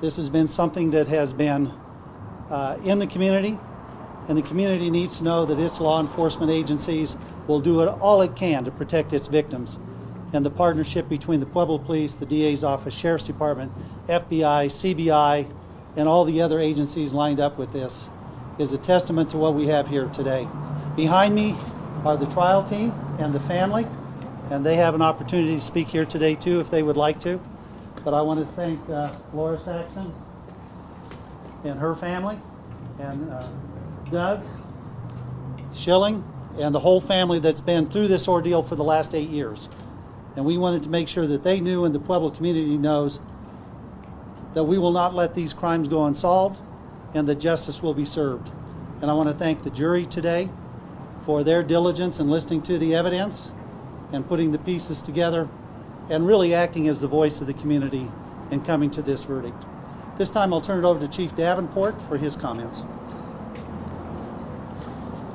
This has been something that has been in the community, and the community needs to know that its law enforcement agencies will do all it can to protect its victims. And the partnership between the Pueblo Police, the DA's office, Sheriff's Department, FBI, CBI, and all the other agencies lined up with this is a testament to what we have here today. Behind me are the trial team and the family, and they have an opportunity to speak here today too if they would like to. But I want to thank Laura Saxton and her family, and Donthe Schelling, and the whole family that's been through this ordeal for the last 8 years. And we wanted to make sure that they knew, and the Pueblo community knows, that we will not let these crimes go unsolved and that justice will be served. And I want to thank the jury today for their diligence in listening to the evidence and putting the pieces together and really acting as the voice of the community in coming to this verdict. This time I'll turn it over to Chief Davenport for his comments.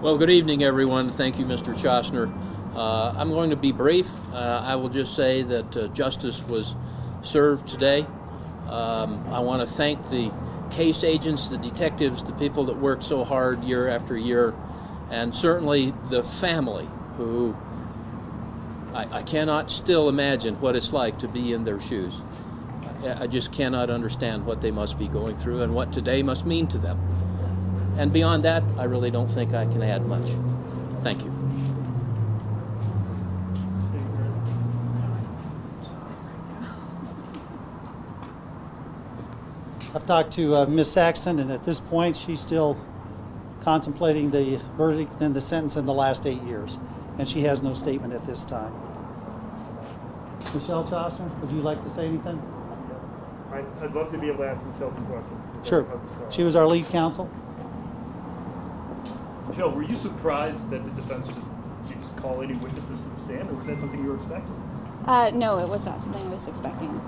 Well, good evening, everyone. Thank you, Mr. Chostner. I'm going to be brief. I will just say that justice was served today. I want to thank the case agents, the detectives, the people that worked so hard year after year, and certainly the family who I cannot still imagine what it's like to be in their shoes. I just cannot understand what they must be going through and what today must mean to them. And beyond that, I really don't think I can add much. Thank you. I've talked to Ms. Saxton, and at this point she's still contemplating the verdict and the sentence in the last 8 years, and she has no statement at this time. Michelle Chostner, would you like to say anything? I'd love to be able to ask Michelle some questions. Sure. She was our lead counsel. Michelle, were you surprised that the defense didn't call any witnesses to the stand, or was that something you were expecting? No, it was not something I was expecting.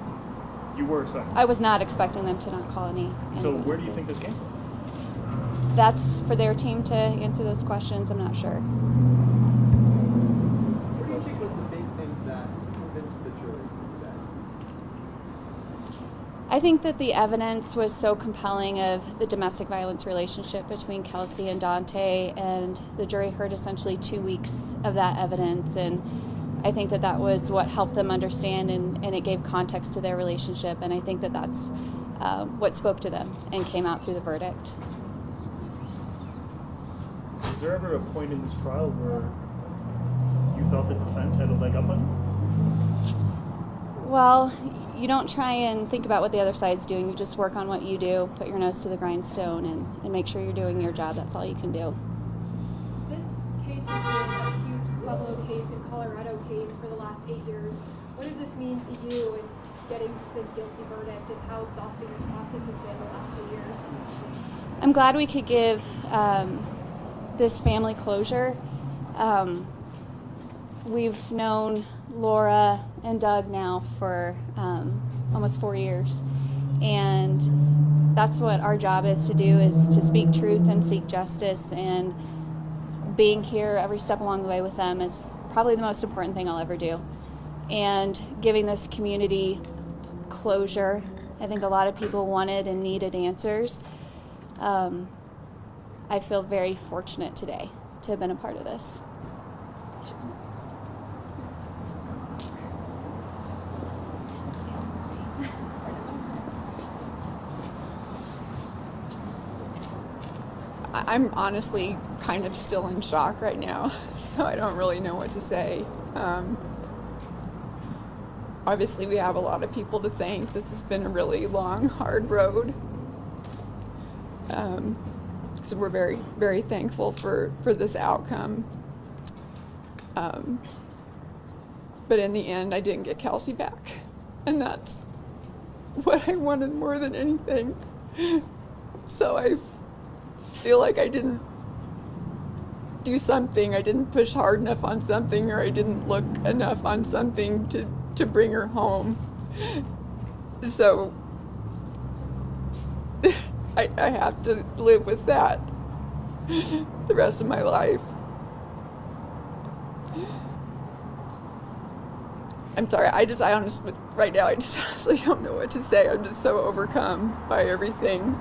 You were expecting? I was not expecting them to not call any So witnesses. where do you think this came from? That's for their team to answer those questions. I'm not sure. What do you think was the big thing that convinced the jury today? I think that the evidence was so compelling of the domestic violence relationship between Kelsie and Donthe, and the jury heard essentially 2 weeks of that evidence, and I think that that was what helped them understand, and it gave context to their relationship, and I think that that's what spoke to them and came out through the verdict. Was there ever a point in this trial where you felt the defense had a leg up on you? Well, you don't try and think about what the other side's doing. You just work on what you do, put your nose to the grindstone, and make sure you're doing your job. That's all you can do. This case has been a huge Pueblo case and Colorado case for the last 8 years. What does this mean to you in getting this guilty verdict, and how exhausting this process has been the last 2 years? I'm glad we could give this family closure. We've known Laura and Doug now for almost 4 years, and that's what our job is to do, is to speak truth and seek justice, and being here every step along the way with them is probably the most important thing I'll ever do. And giving this community closure, I think a lot of people wanted and needed answers. I feel very fortunate today to have been a part of this. I'm honestly kind of still in shock right now, so I don't really know what to say. Obviously, we have a lot of people to thank. This has been a really long, hard road. So we're very, very thankful for this outcome. But in the end, I didn't get Kelsie back, and that's what I wanted more than anything. So I feel like I didn't do something, I didn't push hard enough on something, or I didn't look enough on something to bring her home. So I have to live with that the rest of my life. I'm sorry, I honestly, right now, I just honestly don't know what to say. I'm just so overcome by everything.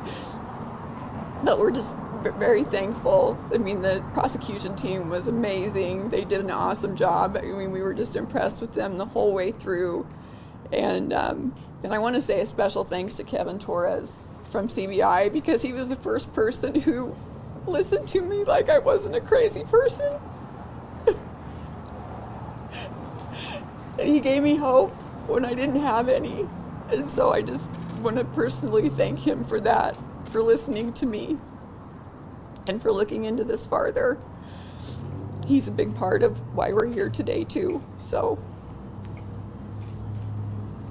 But we're just very thankful. I mean, the prosecution team was amazing. They did an awesome job. I mean, we were just impressed with them the whole way through. And I want to say a special thanks to Kevin Torres from CBI, because he was the first person who listened to me like I wasn't a crazy person. And he gave me hope when I didn't have any. And so I just want to personally thank him for that, for listening to me, and for looking into this farther. He's a big part of why we're here today, too. So.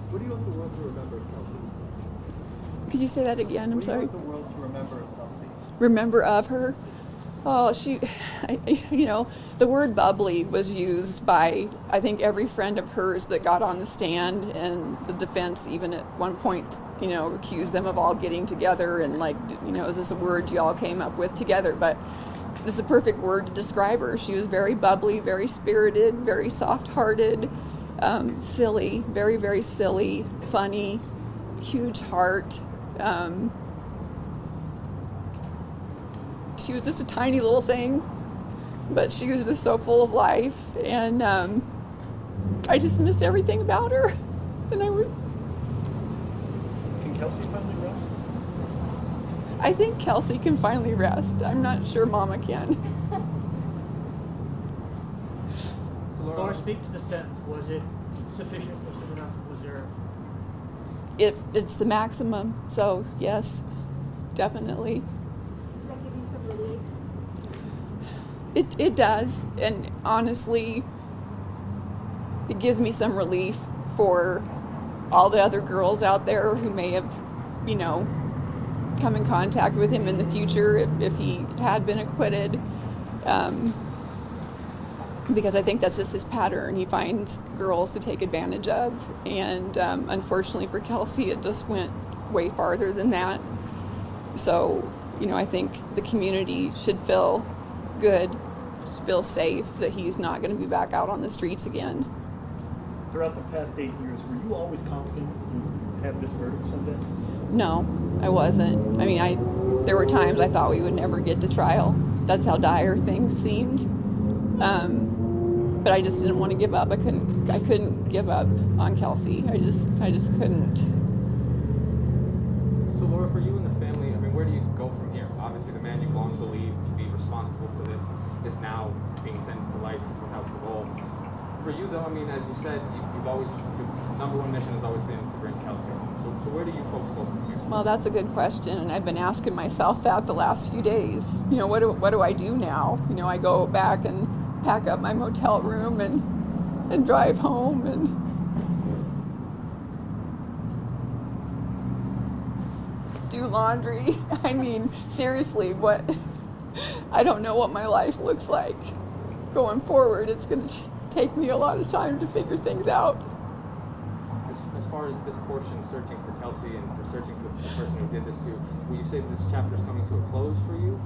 What do you want the world to remember of Kelsie? Could you say that again? I'm sorry. What do you want the world to remember of Kelsie? Remember of her? Oh, the word bubbly was used by, I think, every friend of hers that got on the stand, and the defense even at one point, accused them of all getting together and is this a word you all came up with together? But this is the perfect word to describe her. She was very bubbly, very spirited, very soft-hearted, silly, very, very silly, funny, huge heart. She was just a tiny little thing, but she was just so full of life, and I just missed everything about her. And Can Kelsie finally rest? I think Kelsie can finally rest. I'm not sure Mama can. Laura, speak to the sentence. Was it sufficient? Was it enough? Was there? It's the maximum, so yes, definitely. Does that give you some relief? It does, and honestly, it gives me some relief for all the other girls out there who may have, come in contact with him in the future if he had been acquitted. Because I think that's just his pattern. He finds girls to take advantage of, and unfortunately for Kelsie, it just went way farther than that. So, I think the community should feel good, feel safe that he's not going to be back out on the streets again. Throughout the past 8 years, were you always confident you'd have this verdict someday? No, I wasn't. I mean, there were times I thought we would never get to trial. That's how dire things seemed. But I just didn't want to give up. I couldn't give up on Kelsie. I just couldn't. So Laura, for you and the family, I mean, where do you go from here? Obviously, the man you've long believed to be responsible for this is now being sentenced to life without parole. For you, though, I mean, as you said, you've always, your number one mission has always been to bring Kelsie home. So where do you folks go from here? Well, that's a good question, and I've been asking myself that the last few days. What do I do now? I go back and pack up my motel room and drive home and do laundry. I mean, seriously, I don't know what my life looks like going forward. It's going to take me a lot of time to figure things out. As far as this portion, searching for Kelsie and for searching for the person who did this to you, will you say that this chapter is coming to a close for you?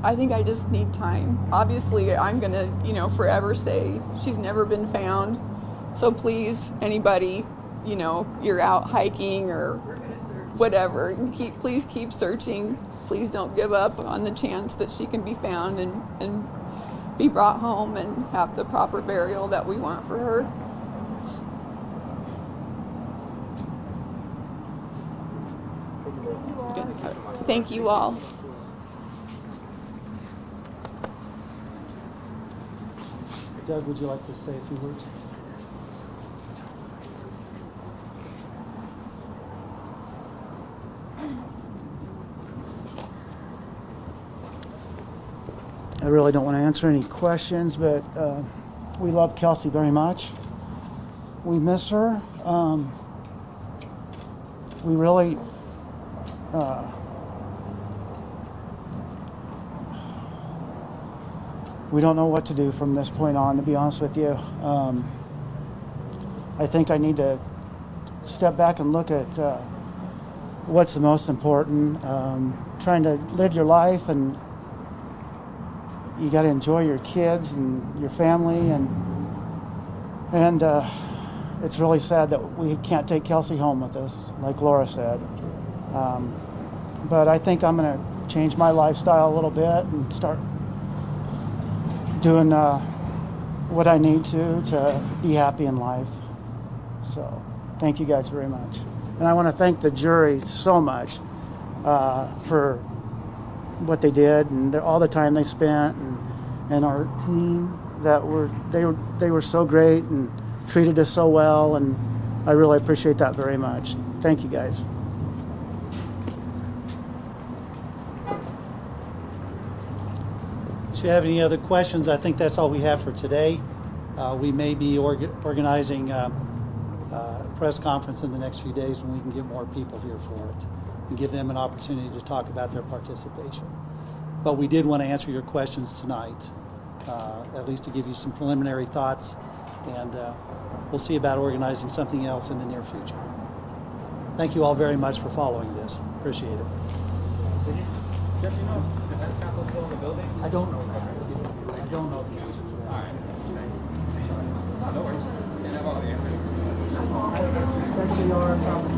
I think I just need time. Obviously, I'm going to, forever say she's never been found. So please, anybody, you're out hiking or whatever, please keep searching. Please don't give up on the chance that she can be found and be brought home and have the proper burial that we want for her. Good. Thank you all. Doug, would you like to say a few words? I really don't want to answer any questions, but we love Kelsie very much. We miss her. We really we don't know what to do from this point on, to be honest with you. I think I need to step back and look at what's the most important. Trying to live your life and you got to enjoy your kids and your family, and it's really sad that we can't take Kelsie home with us, like Laura said. But I think I'm going to change my lifestyle a little bit and start doing what I need to be happy in life. So thank you guys very much. And I want to thank the jury so much for what they did and all the time they spent, and our team they were so great and treated us so well, and I really appreciate that very much. Thank you guys. If you have any other questions, I think that's all we have for today. We may be organizing a press conference in the next few days when we can get more people here for it and give them an opportunity to talk about their participation. But we did want to answer your questions tonight, at least to give you some preliminary thoughts, and we'll see about organizing something else in the near future. Thank you all very much for following this. Appreciate it. Jeff, you know if the defense counsel is still in the building? I don't know. I don't know the answer to that. All right. Thanks. No worries. Can't have all the answers. I suspect they are probably.